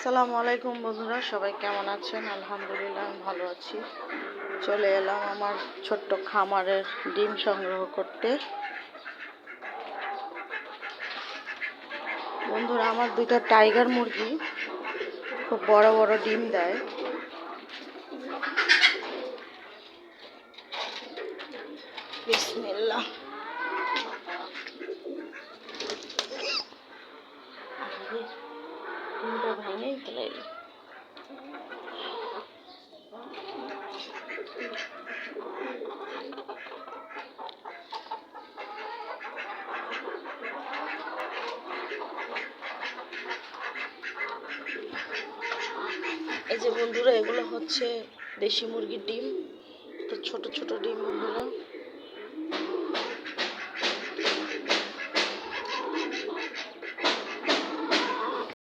আসসালামু আলাইকুম বন্ধুরা, সবাই কেমন আছেন? আলহামদুলিল্লাহ আমি ভালো আছি। চলে এলাম আমার ছোট্ট খামারের ডিম সংগ্রহ করতে। বন্ধুরা, আমার দুইটা টাইগার মুরগি খুব বড় বড় ডিম দেয়। বিসমিল্লাহ। ডিমটা ভেঙেই ফেলে। এই যে বন্ধুরা, এগুলো হচ্ছে দেশি মুরগির ডিম। তো ছোট ছোট ডিম বন্ধুরা।